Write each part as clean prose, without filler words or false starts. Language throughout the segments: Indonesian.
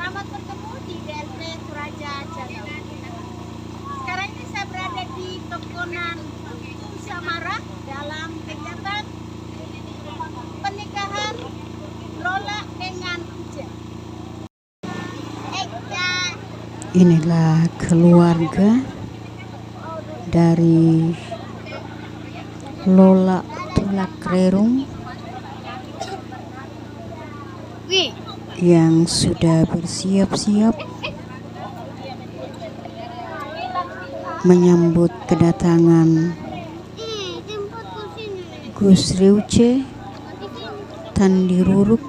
Selamat bertemu di DLP Suraja Channel. Sekarang ini saya berada di Tokonan Samara dalam kegiatan pernikahan Lola dengan Uja. Inilah keluarga dari Lola Tulakrerung yang sudah bersiap-siap menyambut kedatangan Gus Riuce Tandiruruk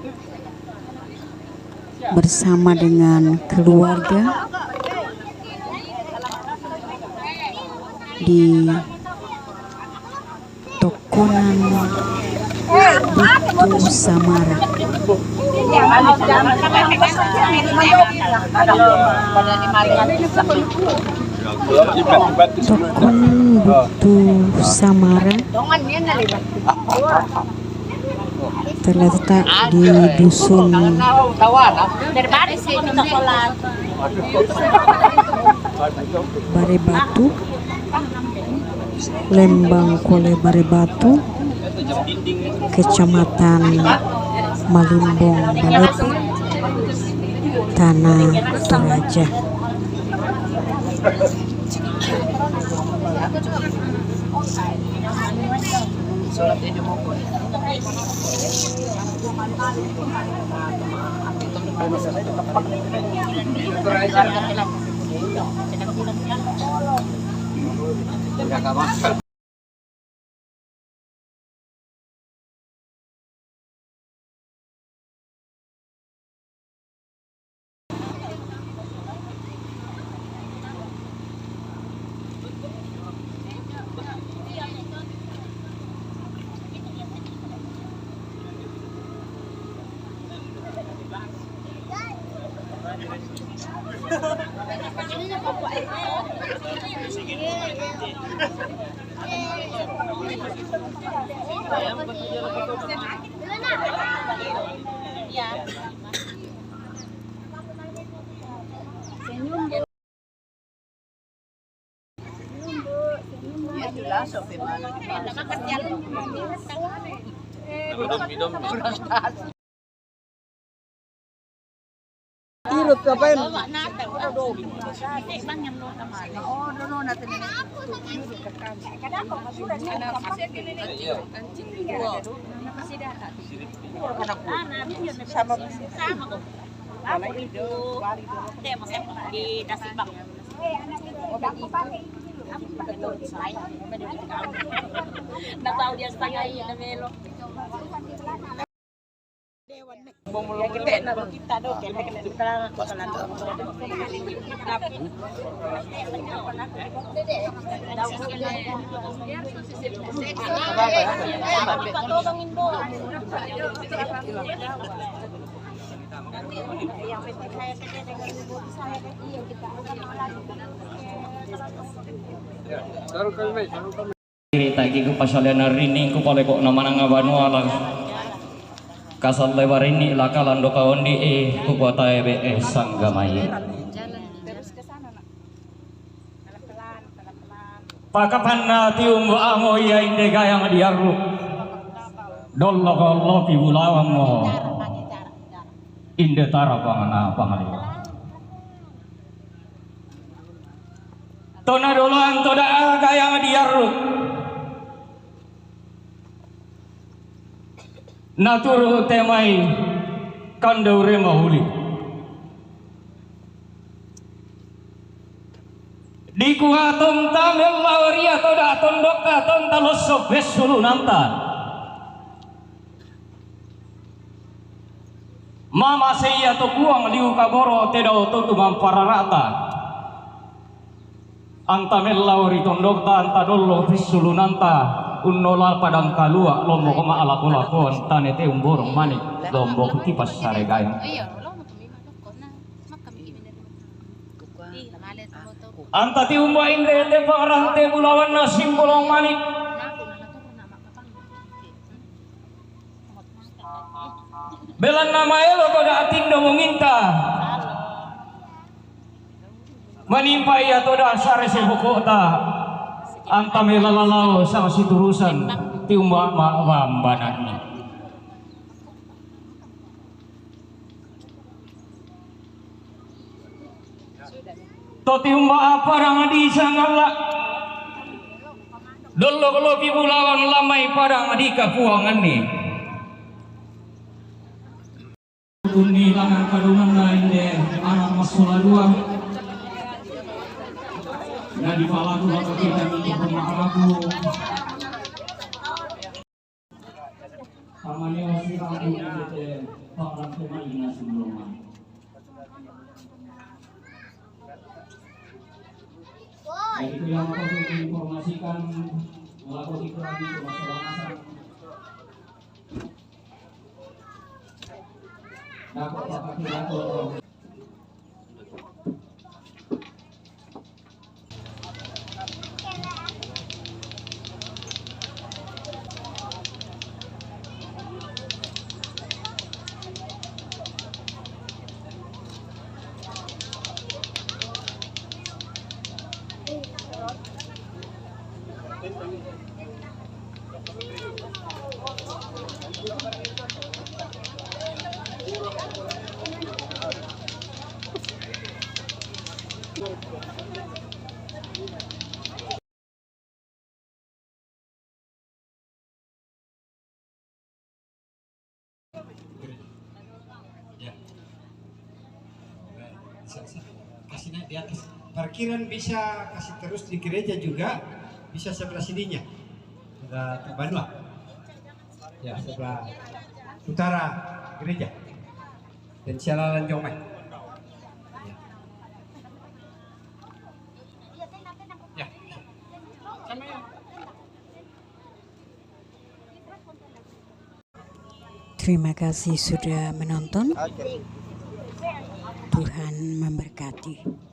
bersama dengan keluarga di Tokonan Butu Samara. Tokonan Butu Samara terletak di dusun Barebatu, Lembang Kole Barebatu, Kecamatan Malimbong Balepe, Tanah Toraja. Tagi ku pasalena rini ku pale kok namana ngabanu ala kasal lebar ini lakalan do kawondi ku kota EBE Sanggamai. Pakapan tium amo ya inde gayang diaru dollo gollo pi bulawang mo inde tara pangana pangali tona dolan toda gayang diaru naturu temai kandaure mahuli di kuaton tamel lawaria toda tondok ton taloso besulu nanta mama saya to kuang liu kaboro tedao to mampararata antamel lawari tondok ta anta dollo besulu nanta unnola padang kalua lombo koma ala kolakon tanete umborong manik lombo kipas sare gayang anta ti umba inde te parang te bulawan na simbolong manik belan nama elo ko da atindo menginta Menimpa ia toda sare sebukota antame lalalao sama siturusan tiumba mambanani. To tiumba apa rangadi sangala dolo lopi bulawan lamai pada ngadika puangan ni. Uni langan kadungan lain deh anak masalah dua. Nah di palaku waktu kita untuk pemahalaku. Amanya masih ragu gitu. Orang pemainnya sebelumnya. Jadi itu yang aku informasikan melakukan iklan di masalah dapat pakai pidato. Kasih naik di atas. Parkiran bisa kasih terus di gereja juga, bisa sebelah sininya. Sebelah Banua. Ya, sebelah utara gereja. Dan Sialan Jomai. Ya. Terima kasih sudah menonton. Tuhan memberkati.